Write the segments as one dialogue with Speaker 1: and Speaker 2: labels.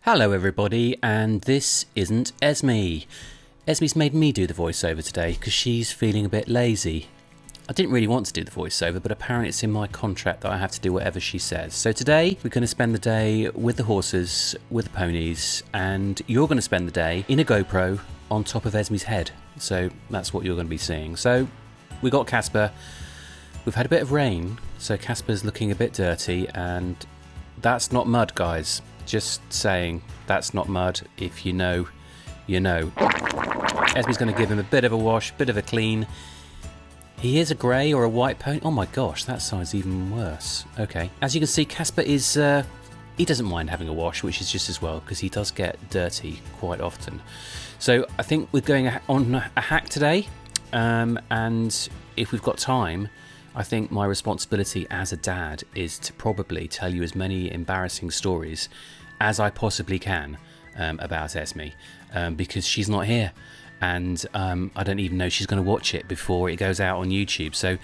Speaker 1: Hello everybody, and this isn't Esme. Esme's made me do the voiceover today because she's feeling a bit lazy. I didn't really want to do the voiceover, but apparently it's in my contract that I have to do whatever she says. So today we're going to spend the day with the horses, with the ponies, and you're going to spend the day in a GoPro on top of Esme's head. So that's what you're going to be seeing. So we got Casper. We've had a bit of rain, so Casper's looking a bit dirty, and that's not mud, guys. Just saying, that's not mud. If you know, you know. Esme's going to give him a bit of a wash, bit of a clean. He is a grey or a white pony. Oh my gosh, that side's even worse. Okay, as you can see, Casper is, he doesn't mind having a wash, which is just as well, because he does get dirty quite often. So I think we're going on a hack today, and if we've got time, I think my responsibility as a dad is to probably tell you as many embarrassing stories as I possibly can about Esme, because she's not here, and I don't even know she's going to watch it before it goes out on YouTube. So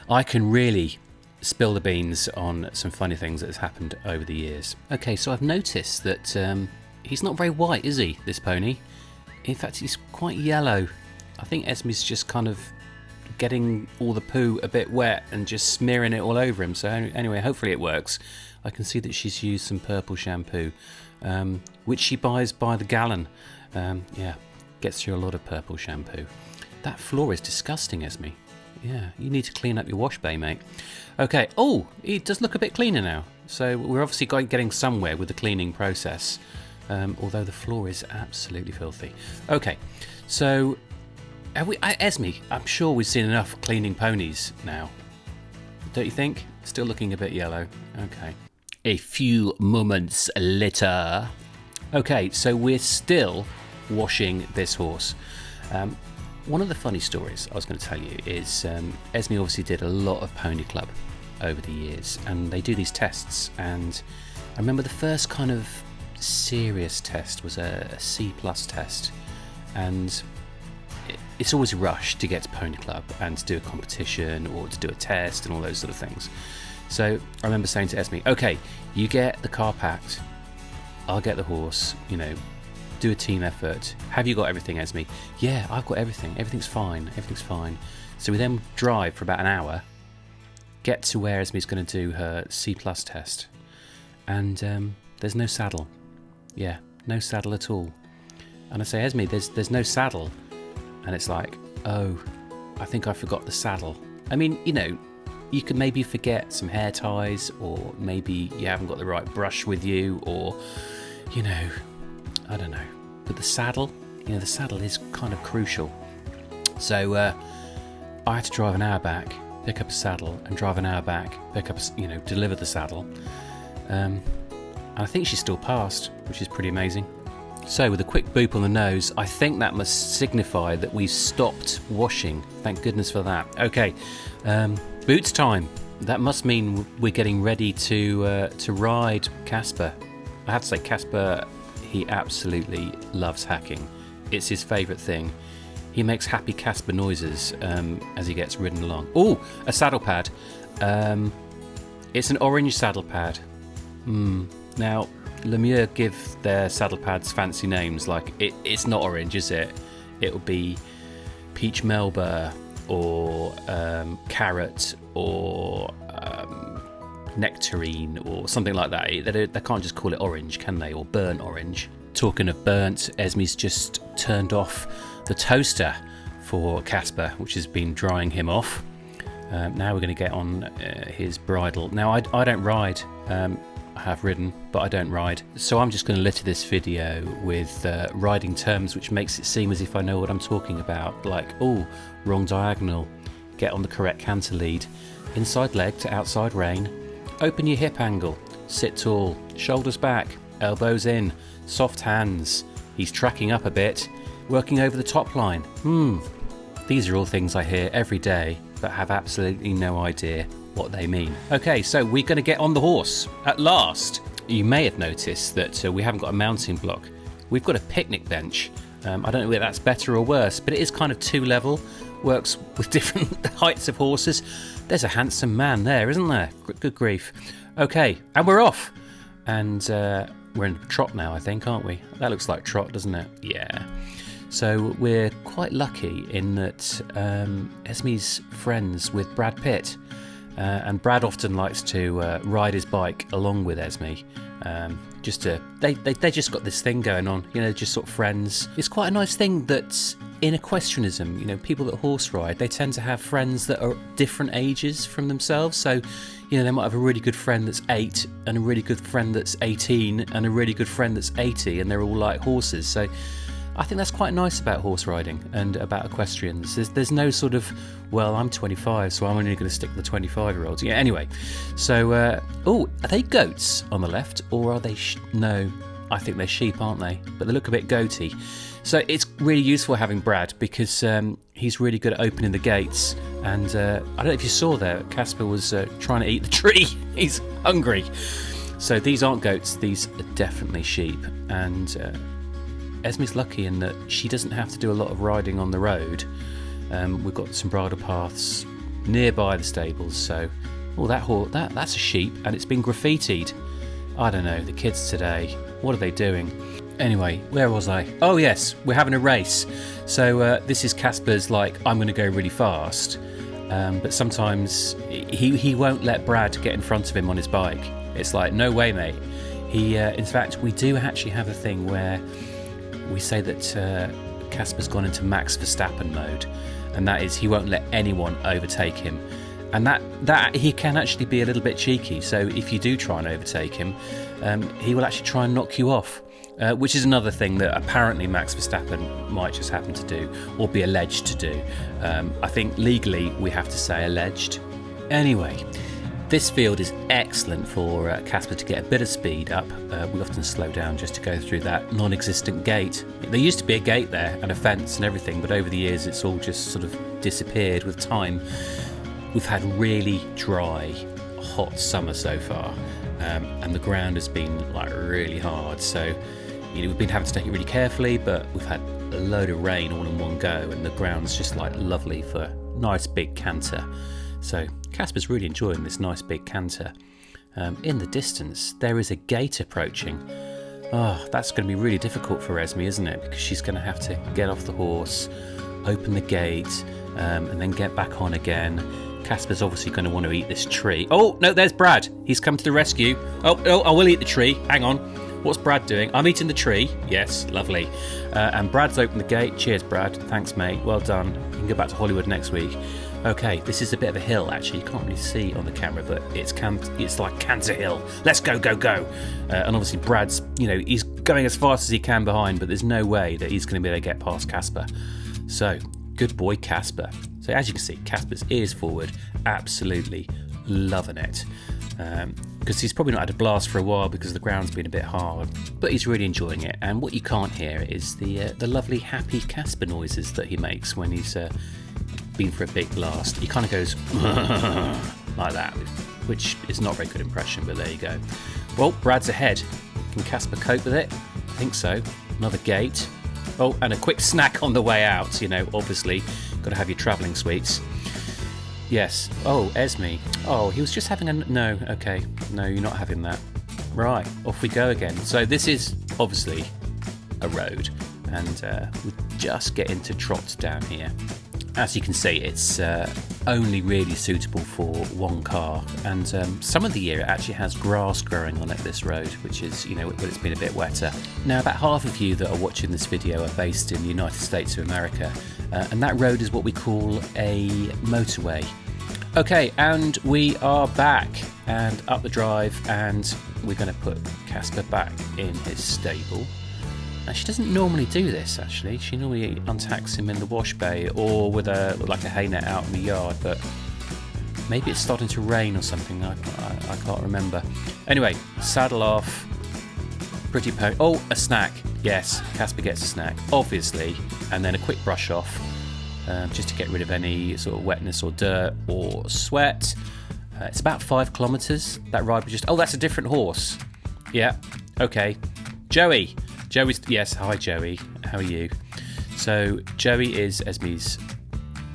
Speaker 1: I can really spill the beans on some funny things that has happened over the years. Okay, so I've noticed that he's not very white, is he, this pony? In fact, he's quite yellow. I think Esme's just kind of getting all the poo a bit wet and just smearing it all over him. So anyway, hopefully it works. I can see that she's used some purple shampoo, which she buys by the gallon. Yeah, gets through a lot of purple shampoo. That floor is disgusting, Esme. Yeah, you need to clean up your wash bay, mate. Okay, oh, it does look a bit cleaner now. So we're obviously getting somewhere with the cleaning process, although the floor is absolutely filthy. Okay, so Esme, I'm sure we've seen enough cleaning ponies now. Don't you think? Still looking a bit yellow. Okay. A few moments later. Okay, so we're still washing this horse. One of the funny stories I was going to tell you is Esme obviously did a lot of pony club over the years, and they do these tests, and I remember the first kind of serious test was a C+ test, and it's always a rush to get to pony club and to do a competition or to do a test and all those sort of things. So I remember saying to Esme, okay, you get the car packed, I'll get the horse, you know, do a team effort. Have you got everything, Esme? Yeah, I've got everything. Everything's fine. Everything's fine. So we then drive for about an hour, get to where Esme's going to do her C+ test, and there's no saddle. Yeah, no saddle at all. And I say, Esme, there's no saddle. And it's like, oh, I think I forgot the saddle. I mean, you know, you could maybe forget some hair ties, or maybe you haven't got the right brush with you, or, you know, I don't know. But the saddle, you know, the saddle is kind of crucial. So I had to drive an hour back, pick up a saddle, and drive an hour back, pick up, you know, deliver the saddle. And I think she still passed, which is pretty amazing. So with a quick boop on the nose, I think that must signify that we've stopped washing. Thank goodness for that. Okay, boots time. That must mean we're getting ready to ride Casper. I have to say, Casper, he absolutely loves hacking. It's his favourite thing. He makes happy Casper noises as he gets ridden along. Oh, a saddle pad. It's an orange saddle pad. Now, Lemure give their saddle pads fancy names, like it's not orange, is it? It'll be peach melba, or carrot, or nectarine, or something like that. They can't just call it orange, can they? Or burnt orange. Talking of burnt, Esme's just turned off the toaster for Casper, which has been drying him off. Now we're going to get on his bridle. Now I don't ride. I have ridden, but I don't ride. So I'm just going to litter this video with riding terms, which makes it seem as if I know what I'm talking about. Like, oh, wrong diagonal, get on the correct canter lead, inside leg to outside rein, open your hip angle, sit tall, shoulders back, elbows in, soft hands. He's tracking up a bit, working over the top line. These are all things I hear every day, but have absolutely no idea what they mean. Okay, so we're going to get on the horse at last. You may have noticed that we haven't got a mounting block. We've got a picnic bench. I don't know whether that's better or worse, but it is kind of 2-level, works with different heights of horses. There's a handsome man there, isn't there? Good grief. Okay, and we're off. And We're in trot now, I think, aren't we? That looks like trot, doesn't it? Yeah. So we're quite lucky in that Esme's friends with Brad Pitt. And Brad often likes to ride his bike along with Esme. They just got this thing going on, just sort of friends. It's quite a nice thing that in equestrianism, people that horse ride, they tend to have friends that are different ages from themselves. So, they might have a really good friend that's 8 and a really good friend that's 18 and a really good friend that's 80, and they're all like horses. So I think that's quite nice about horse riding and about equestrians. There's no sort of, well, I'm 25, so I'm only going to stick with the 25-year-olds. Yeah, anyway. So, are they goats on the left, or are they... No, I think they're sheep, aren't they? But they look a bit goaty. So it's really useful having Brad, because he's really good at opening the gates. And I don't know if you saw there, Casper was trying to eat the tree. He's hungry. So these aren't goats, these are definitely sheep. And Esme's lucky in that she doesn't have to do a lot of riding on the road. We've got some bridle paths nearby the stables. So, that's a sheep, and it's been graffitied. I don't know, the kids today, what are they doing? Anyway, where was I? Oh yes, we're having a race. So this is Casper's I'm going to go really fast. But sometimes he won't let Brad get in front of him on his bike. It's like, no way, mate. In fact, we do actually have a thing where we say that Casper's gone into Max Verstappen mode, and that is he won't let anyone overtake him. And that he can actually be a little bit cheeky. So if you do try and overtake him, he will actually try and knock you off. Which is another thing that apparently Max Verstappen might just happen to do, or be alleged to do. I think legally we have to say alleged. Anyway, this field is excellent for Casper to get a bit of speed up. We often slow down just to go through that non-existent gate. There used to be a gate there and a fence and everything, but over the years it's all just sort of disappeared with time. We've had really dry, hot summer so far, and the ground has been really hard. So we've been having to take it really carefully, but we've had a load of rain all in one go, and the ground's just lovely for a nice big canter. So Casper's really enjoying this nice big canter. In the distance, there is a gate approaching. Oh, that's going to be really difficult for Esme, isn't it? Because she's going to have to get off the horse, open the gate, and then get back on again. Casper's obviously going to want to eat this tree. Oh, no, there's Brad. He's come to the rescue. Oh, I will eat the tree. Hang on. What's Brad doing? I'm eating the tree. Yes, lovely. And Brad's opened the gate. Cheers, Brad. Thanks, mate. Well done. You can go back to Hollywood next week. Okay, this is a bit of a hill, actually. You can't really see on the camera, but it's like Canter Hill. Let's go, go, go. And obviously Brad's, he's going as fast as he can behind, but there's no way that he's going to be able to get past Casper. So, good boy, Casper. So as you can see, Casper's ears forward, absolutely loving it. Because he's probably not had a blast for a while because the ground's been a bit hard, but he's really enjoying it. And what you can't hear is the lovely happy Casper noises that he makes when he's been for a big blast. He kind of goes like that, which is not a very good impression, but there you go. Well, Brad's ahead. Can Casper cope with it? I think so. Another gate. Oh, and a quick snack on the way out, obviously. Got to have your travelling sweets. Yes. Oh, Esme. Oh, he was just having a... No, okay. No, you're not having that. Right, off we go again. So this is obviously a road, and we just get into trot down here. As you can see, it's only really suitable for one car, and some of the year it actually has grass growing on it, this road, which is, when it's been a bit wetter. Now, about half of you that are watching this video are based in the United States of America, and that road is what we call a motorway. Okay, and we are back and up the drive, and we're going to put Casper back in his stable. Now, she doesn't normally do this, actually. She normally untacks him in the wash bay or with a hay net out in the yard, but maybe it's starting to rain or something. I can't remember. Anyway, saddle off. Pretty pony. Oh, a snack. Yes, Casper gets a snack, obviously, and then a quick brush off, just to get rid of any sort of wetness or dirt or sweat. It's about 5 kilometres. That ride was just... Oh, that's a different horse. Yeah, okay. Joey's... Yes, hi Joey, how are you? So Joey is Esme's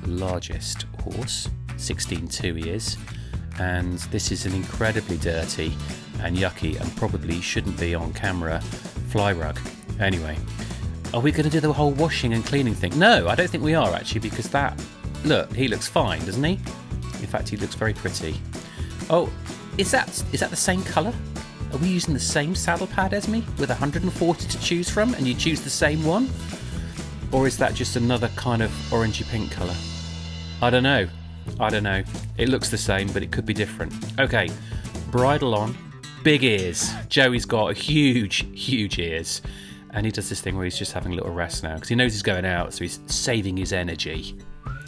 Speaker 1: largest horse, 16.2 he is, and this is an incredibly dirty and yucky and probably shouldn't be on camera fly rug. Anyway, are we going to do the whole washing and cleaning thing? No, I don't think we are actually, because look, he looks fine, doesn't he? In fact, he looks very pretty. Oh, is that the same colour? Are we using the same saddle pad, Esme, with 140 to choose from, and you choose the same one? Or is that just another kind of orangey pink colour? I don't know. It looks the same, but it could be different. Okay, bridle on. Big ears. Joey's got huge ears. And he does this thing where he's just having a little rest now, because he knows he's going out, so he's saving his energy.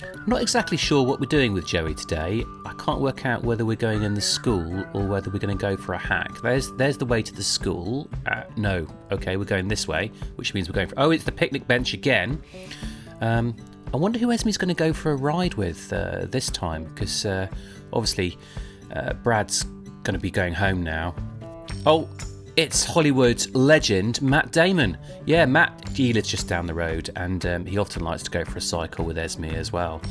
Speaker 1: I'm not exactly sure what we're doing with Joey today. I can't work out whether we're going in the school or whether we're going to go for a hack. There's the way to the school. No. Okay, we're going this way, which means we're going for... Oh, it's the picnic bench again. I wonder who Esme's going to go for a ride with this time, because obviously Brad's going to be going home now. Oh, it's Hollywood legend Matt Damon. Yeah, Matt, he lives just down the road, and he often likes to go for a cycle with Esme as well.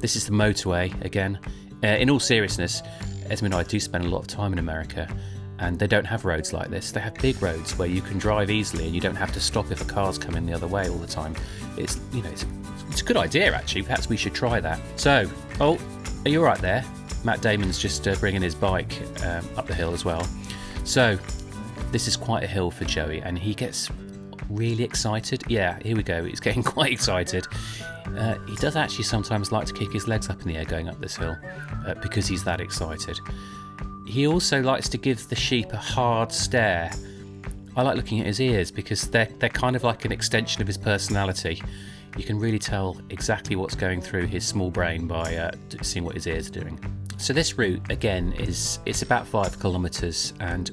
Speaker 1: This is the motorway again. In all seriousness, Esme and I do spend a lot of time in America, and they don't have roads like this. They have big roads where you can drive easily and you don't have to stop if a car's coming the other way all the time. It's a good idea actually. Perhaps we should try that. So, oh, are you all right there? Matt Damon's just bringing his bike up the hill as well. So, this is quite a hill for Joey, and he gets really excited. Yeah, here we go. He's getting quite excited. He does actually sometimes like to kick his legs up in the air going up this hill because he's that excited. He also likes to give the sheep a hard stare. I like looking at his ears because they're kind of like an extension of his personality. You can really tell exactly what's going through his small brain by seeing what his ears are doing. So this route, again, it's about 5 kilometres, and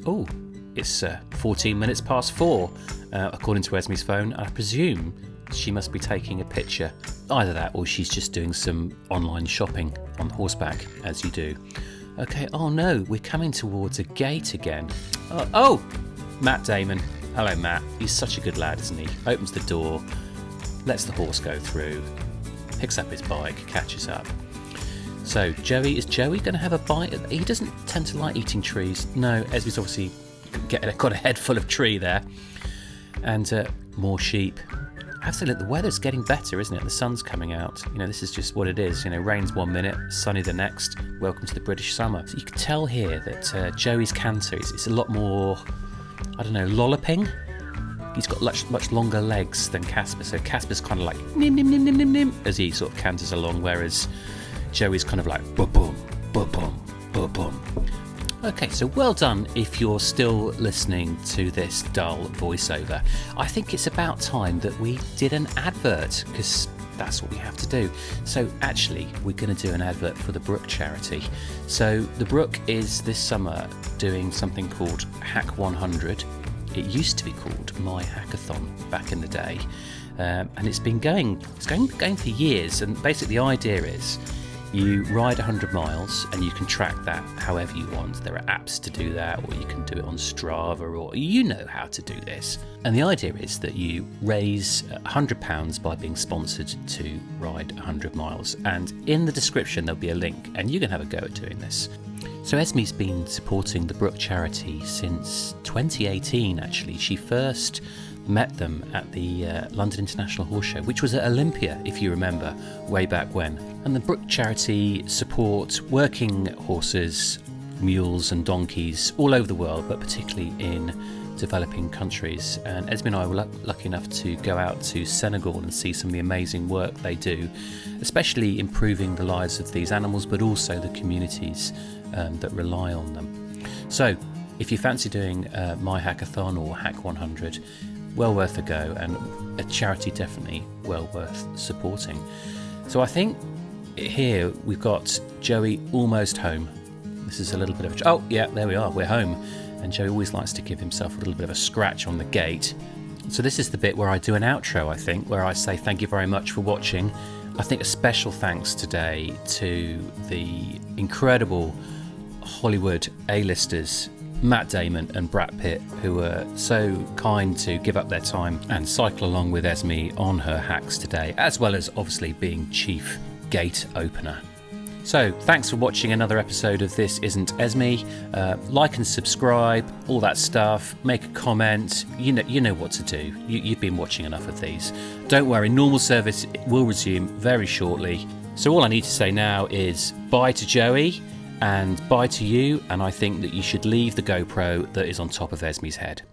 Speaker 1: it's 14 minutes past 4, according to Esme's phone. I presume she must be taking a picture. Either that, or she's just doing some online shopping on Horseback, as you do. Okay, oh no, we're coming towards a gate again. Oh, Matt Damon. Hello, Matt. He's such a good lad, isn't he? Opens the door, lets the horse go through, picks up his bike, catches up. So, is Joey going to have a bite? He doesn't tend to like eating trees. No, Esme's obviously got a head full of tree there. And more sheep. I have to say, look, the weather's getting better, isn't it? The sun's coming out. This is just what it is. Rain's one minute, sunny the next. Welcome to the British summer. So you can tell here that Joey's canter is a lot more, I don't know, lolloping. He's got much longer legs than Casper. So Casper's kind of like nim nim nim nim nim nim as he sort of canters along, whereas Joey's kind of like boom, boom, boom, boom, boom. Okay, so well done if you're still listening to this dull voiceover. I think it's about time that we did an advert, because that's what we have to do. So actually, we're going to do an advert for the Brook charity. So the Brook is this summer doing something called Hack 100. It used to be called My Hackathon back in the day, and it's been going for years. And basically, the idea is you ride 100 miles and you can track that however you want. There are apps to do that, or you can do it on Strava, or you know how to do this. And the idea is that you raise £100 by being sponsored to ride 100 miles. And in the description there'll be a link, and you can have a go at doing this. So Esme's been supporting the Brook charity since 2018 actually. She first met them at the London International Horse Show, which was at Olympia, if you remember, way back when. And the Brook charity supports working horses, mules and donkeys all over the world, but particularly in developing countries. And Esme and I were lucky enough to go out to Senegal and see some of the amazing work they do, especially improving the lives of these animals, but also the communities that rely on them. So if you fancy doing My Hackathon or Hack 100, well worth a go, and a charity definitely well worth supporting. So I think here we've got Joey almost home. This is a little bit of oh yeah, there we are, we're home. And Joey always likes to give himself a little bit of a scratch on the gate. So this is the bit where I do an outro, I think, where I say thank you very much for watching. I think a special thanks today to the incredible Hollywood A-listers Matt Damon and Brad Pitt, who were so kind to give up their time and cycle along with Esme on her hacks today, as well as obviously being chief gate opener. So, thanks for watching another episode of This Isn't Esme. Like and subscribe, all that stuff. Make a comment. You know what to do. You've been watching enough of these. Don't worry, normal service will resume very shortly. So all I need to say now is bye to Joey and bye to you, and I think that you should leave the GoPro that is on top of Esme's head.